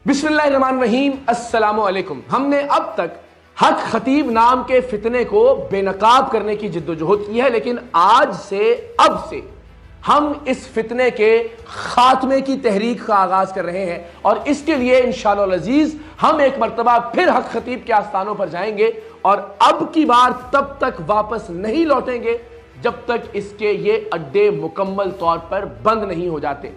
बिस्मिल्लाहिर्रहमानिर्रहीम, अस्सलामु अलैकुम। हमने अब तक हक खतीब नाम के फितने को बेनकाब करने की जिद्दोजहद की है, लेकिन आज से अब से हम इस फितने के खात्मे की तहरीक का आगाज कर रहे हैं और इसके लिए इंशाअल्लाह अज़ीज हम एक मर्तबा फिर हक खतीब के आस्थानों पर जाएंगे और अब की बार तब तक वापस नहीं लौटेंगे जब तक इसके ये अड्डे मुकम्मल तौर पर बंद नहीं हो जाते।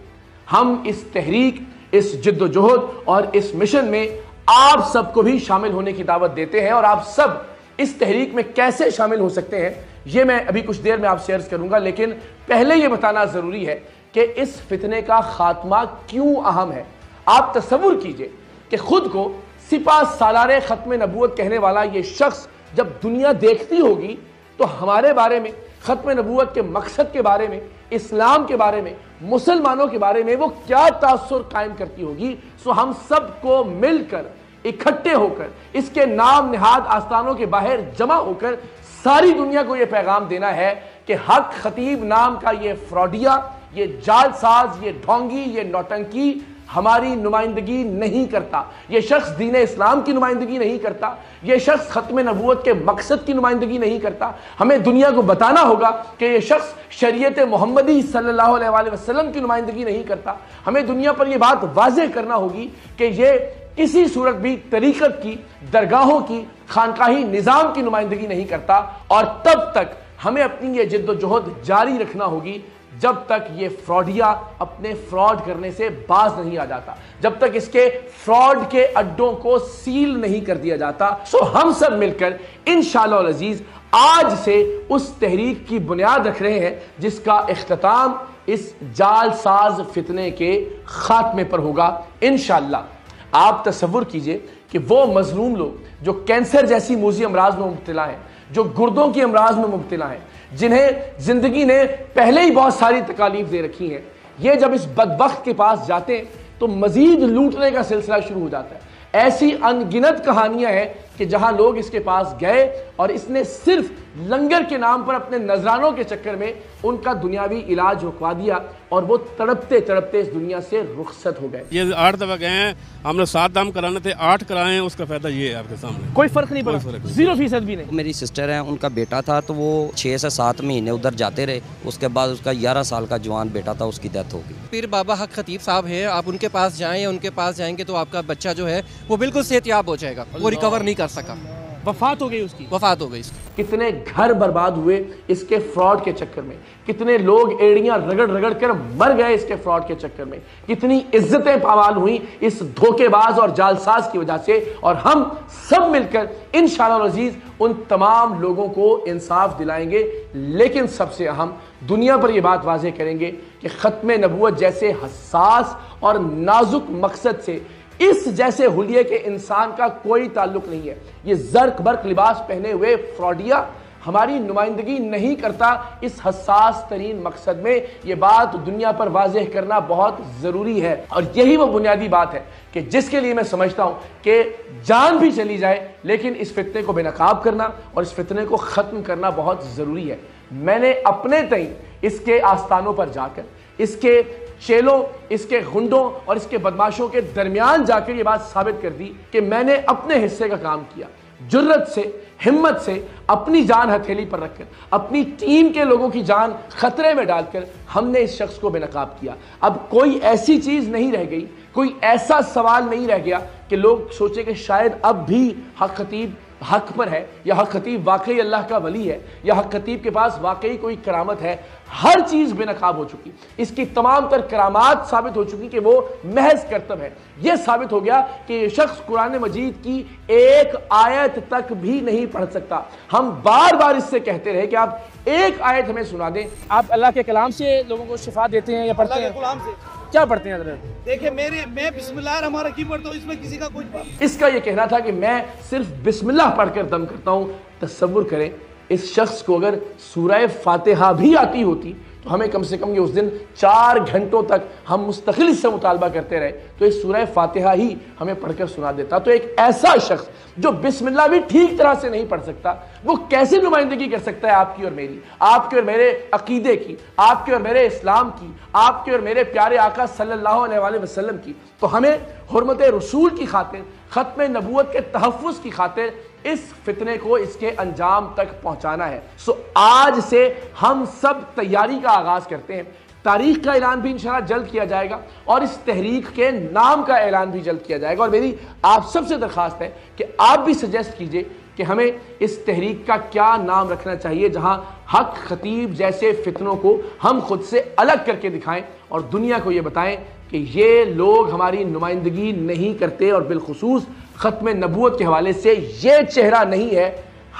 हम इस तहरीक, इस जिद्दोजहद और इस मिशन में आप सबको भी शामिल होने की दावत देते हैं और आप सब इस तहरीक में कैसे शामिल हो सकते हैं ये मैं अभी कुछ देर में आपसे अर्ज करूंगा, लेकिन पहले ये बताना जरूरी है कि इस फितने का खात्मा क्यों अहम है। आप तसव्वुर कीजिए कि खुद को सिपा सालारे खत्म नबूवत कहने वाला ये शख्स जब दुनिया देखती होगी तो हमारे बारे में, खत्म नबूवत के मकसद के बारे में, इस्लाम के बारे में, मुसलमानों के बारे में वो क्या तासुर कायम करती होगी। सो हम सबको मिलकर इकट्ठे होकर इसके नाम निहाद आस्थानों के बाहर जमा होकर सारी दुनिया को यह पैगाम देना है कि हक खतीब नाम का ये फ्रॉडिया, ये जालसाज, ये ढोंगी, ये नौटंकी हमारी नुमाइंदगी नहीं करता। ये शख्स दीन इस्लाम की नुमाइंदगी नहीं करता, ये शख्स खत्म नबूवत के मकसद की नुमाइंदगी नहीं करता। हमें दुनिया को बताना होगा कि ये शख्स शरीयत मोहम्मदी सल्लल्लाहु अलैहि वसल्लम की नुमाइंदगी नहीं करता। हमें दुनिया पर यह बात वाज़ेह करना होगी कि ये किसी सूरत भी तरीक़त की, दरगाहों की, खानकाही निज़ाम की नुमाइंदगी नहीं करता। और तब तक हमें अपनी ये जिद्दोजहद जारी रखना होगी जब तक ये फ्रॉडिया अपने फ्रॉड करने से बाज नहीं आ जाता, जब तक इसके फ्रॉड के अड्डों को सील नहीं कर दिया जाता। सो हम सब मिलकर इंशाअल्लाह अज़ीज आज से उस तहरीक की बुनियाद रख रहे हैं जिसका इख्तिताम इस जालसाज फितने के खात्मे पर होगा इंशाअल्लाह। आप तसव्वुर कीजिए कि वो मजलूम लोग जो कैंसर जैसी मूजी अमराज में मुब्तला हैं, जो गुर्दों की अमराज में मुब्तला हैं, जिन्हें जिंदगी ने पहले ही बहुत सारी तकालीफ दे रखी हैं, ये जब इस बदबख्त के पास जाते हैं तो मजीद लूटने का सिलसिला शुरू हो जाता है। ऐसी अनगिनत कहानियां हैं कि जहां लोग इसके पास गए और इसने सिर्फ लंगर के नाम पर अपने नजरानों के चक्कर में उनका दुनियावी इलाज रुकवा दिया और वो तड़पते तड़पते इस दुनिया से रुखसत हो गए। ये 8 दफा गए हैं, हमने 7 दाम कराने थे, 8 कराए हैं, उसका फायदा ये है आपके सामने। कोई फर्क नहीं पड़ा, 0% भी नहीं। मेरी सिस्टर है, उनका बेटा था तो वो 6 से 7 महीने उधर जाते रहे, उसके बाद उसका 11 साल का जवान बेटा था, उसकी डेथ हो गई। फिर बाबा हक खतीब साहब है, आप उनके पास जाएं या उनके पास जाएंगे तो आपका बच्चा जो है वो बिल्कुल सेहतयाब हो जाएगा। वो रिकवर नहीं कर सका, वफात हो गई उसकी, वफात हो गई इसकी। कितने घर बर्बाद हुए इसके फ्रॉड के चक्कर में, कितने लोग एड़ियां रगड़ रगड़ कर मर गए इसके फ्रॉड के चक्कर में, कितनी इज्जतें पामाल हुई इस धोखेबाज और जालसाज की वजह से। और हम सब मिलकर इंशाअल्लाह अज़ीज उन तमाम लोगों को इंसाफ दिलाएंगे, लेकिन सबसे अहम दुनिया पर यह बात वाज़ेह करेंगे कि खत्म नबूवत जैसे हसास और नाजुक मकसद से इस जैसे हुलिये के इंसान का कोई ताल्लुक नहीं है। ये जर्क बर्क लिबास पहने हुए फ्रॉडिया हमारी नुमाइंदगी नहीं करता इस हसास तरीन मकसद में। ये बात दुनिया पर वाज़ेह करना बहुत ज़रूरी है और यही वो बुनियादी बात है कि जिसके लिए मैं समझता हूँ कि जान भी चली जाए लेकिन इस फितने को बेनकाब करना और इस फितने को ख़त्म करना बहुत ज़रूरी है। मैंने अपने तई इसके आस्थानों पर जाकर इसके चेलों, इसके गुंडों और इसके बदमाशों के दरमियान जाकर ये बात साबित कर दी कि मैंने अपने हिस्से का काम किया। जुर्रत से, हिम्मत से, अपनी जान हथेली पर रखकर, अपनी टीम के लोगों की जान खतरे में डालकर हमने इस शख्स को बेनकाब किया। अब कोई ऐसी चीज नहीं रह गई, कोई ऐसा सवाल नहीं रह गया कि लोग सोचे कि शायद अब भी हक खतीब हक पर है या हक खतीब वाकई अल्लाह का वली है या हक खतीब के पास वाकई कोई करामत है। हर चीज बेनकाब हो चुकी, इसकी तमाम तर करामात साबित हो चुकी कि वो महज करतब है। यह साबित हो गया कि ये शख्स कुरान मजीद की एक आयत तक भी नहीं पढ़ सकता। हम बार बार इससे कहते रहे कि आप एक आयत हमें सुना दें। आप अल्लाह के कलाम से लोगों को शिफा देते हैं या पढ़ते हैं? क्या पढ़ते हैं? देखिए मैं बिस्मिल्लाहिर्रहमानिर्रहीम पढ़ता हूँ, इसमें किसी का कुछ। इसका ये कहना था कि मैं सिर्फ बिस्मिल्लाह पढ़कर दम करता हूँ। तसव्वुर करें इस शख्स को अगर सूरह फातिहा भी आती होती تو ہمیں کم سے کم یہ اس دن 4 گھنٹوں تک ہم مستقل اس سے مطالبہ کرتے رہے تو اس سورہ فاتحہ ہی ہمیں پڑھ کر سنا دیتا. تو ایک ایسا شخص جو بسم اللہ بھی ٹھیک طرح سے نہیں پڑھ سکتا وہ کیسے نمائندگی کر سکتا ہے آپ کی اور میری, آپ کے اور میرے عقیدے کی, آپ کے اور میرے اسلام کی, آپ کے اور میرے پیارے آقا صلی اللہ علیہ وآلہ وسلم کی. تو ہمیں حرمت رسول کی خاطر, ختم نبوت کے تحفظ کی خاطر اس فتنے کو اس کے انجام تک پہنچانا ہے. آج سے ہم سب تیاری کا آغاز کرتے ہیں. تاریخ کا اعلان بھی انشاءاللہ جلد کیا جائے گا اور اس تحریک کے نام کا اعلان بھی جلد کیا جائے گا. اور میری آپ سب سے درخواست ہے کہ آپ بھی سجیسٹ کیجئے کہ ہمیں اس تحریک کا کیا نام رکھنا چاہیے جہاں حق خطیب جیسے فتنوں کو ہم خود سے الگ کر کے دکھائیں اور دنیا کو یہ بتائیں کہ یہ لوگ ہماری نمائندگی نہیں کرتے, اور بالخصوص ختم نبوت کے حوالے سے یہ چہرہ نہیں ہے.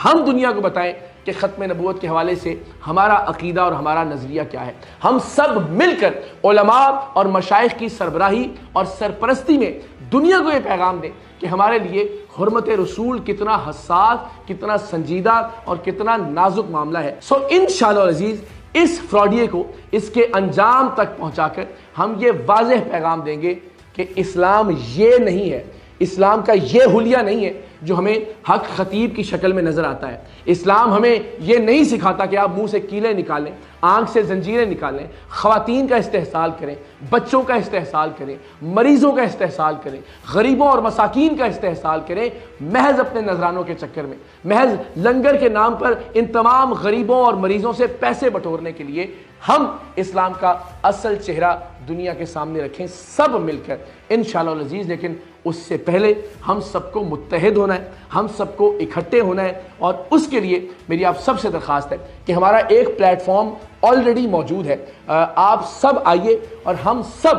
ہم دنیا کو بتائیں کہ ختم نبوت کے حوالے سے ہمارا عقیدہ اور ہمارا نظریہ کیا ہے. ہم سب مل کر علماء اور مشائخ کی سربراہی اور سرپرستی میں دنیا کو یہ پیغام دیں کہ ہمارے لیے حرمت رسول کتنا حساس, کتنا سنجیدہ اور کتنا نازک معاملہ ہے. انشاءاللہ العزیز اس فراڈیے کو اس کے انجام تک پہنچا کر ہم یہ واضح پیغام دیں گے کہ اسلام یہ نہیں ہے, اسلام کا یہ حلیہ نہیں ہے جو ہمیں حق خطیب کی شکل میں نظر آتا ہے. اسلام ہمیں یہ نہیں سکھاتا کہ آپ منہ سے کیلیں نکالیں, آنکھ سے زنجیریں نکالیں, خواتین کا استحصال کریں, بچوں کا استحصال کریں, مریضوں کا استحصال کریں, غریبوں اور مساکین کا استحصال کریں, محض اپنے نذرانوں کے چکر میں, محض لنگر کے نام پر ان تمام غریبوں اور مریضوں سے پیسے بٹورنے کے لیے ہم اسلام کا اصل چہرہ دنیا کے سامنے رکھیں سب مل کر انشاءاللہ العزیز. لیکن اس سے پہلے ہم سب کو متحد ہونا ہے, ہم سب کو اکٹھے ہونا ہے, اور اس کے لیے میری آپ سب سے درخواست ہے کہ ہمارا ایک پلیٹ فارم آلریڈی موجود ہے. آپ سب آئیے اور ہم سب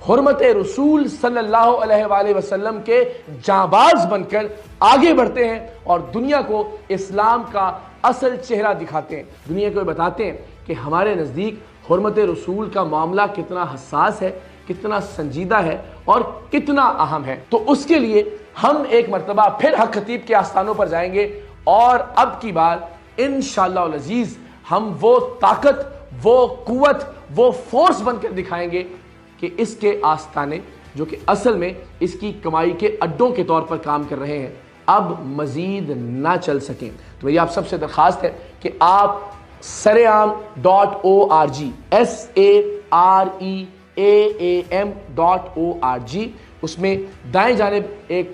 حرمت رسول صلی اللہ علیہ وآلہ وسلم کے جانباز بن کر آگے بڑھتے ہیں اور دنیا کو اسلام کا اصل چہرہ دکھاتے ہیں. دنیا کو بتاتے ہیں کہ ہمارے نزدیک حرمت رسول کا معاملہ کتنا حساس ہے, کتنا سنجیدہ ہے اور کتنا اہم ہے. تو اس کے لیے ہم ایک مرتبہ پھر حق خطیب کے آستانوں پر جائیں گے اور اب کی بار انشاءاللہ العزیز ہم وہ طاقت, وہ قوت, وہ فورس بن کر دکھائیں گے کہ اس کے آستانے جو کہ اصل میں اس کی کمائی کے اڈوں کے طور پر کام کر رہے ہیں اب مزید نہ چل سکیں. تو میری آپ سب سے درخواست ہے کہ آپ saream.org saream.org اس میں دائیں جانب ایک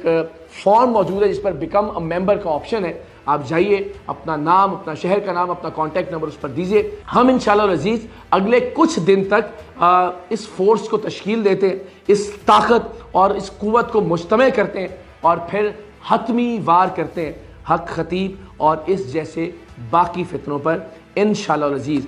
فارم موجود ہے جس پر بیکم اے ممبر کا آپشن ہے. آپ جائیے, اپنا نام, اپنا شہر کا نام, اپنا کانٹیکٹ نمبر اس پر دیجئے. ہم انشاءاللہ العزیز اگلے کچھ دن تک اس فورس کو تشکیل دیتے ہیں, اس طاقت اور اس قوت کو مجتمع کرتے ہیں اور پھر حتمی وار کرتے ہیں حق خطیب اور اس جیسے باقی فتنوں پر انشاءاللہ العزیز.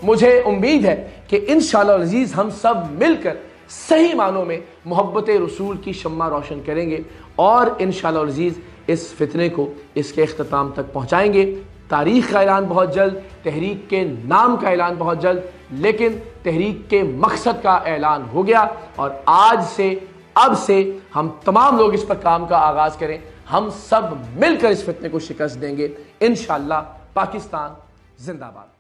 مجھے امید ہے کہ انشاءاللہ العزیز ہم سب مل کر صحیح معنوں میں محبت رسول کی شمع روشن کریں گے اور انشاءاللہ العزیز اس فتنے کو اس کے اختتام تک پہنچائیں گے. تاریخ کا اعلان بہت جلد, تحریک کے نام کا اعلان بہت جلد, لیکن تحریک کے مقصد کا اعلان ہو گیا اور آج سے اب سے ہم تمام لوگ اس پر کام کا آغاز کریں. ہم سب مل کر اس فتنے کو شکست دیں گے انشاءاللہ. پاکستان زندہ باد.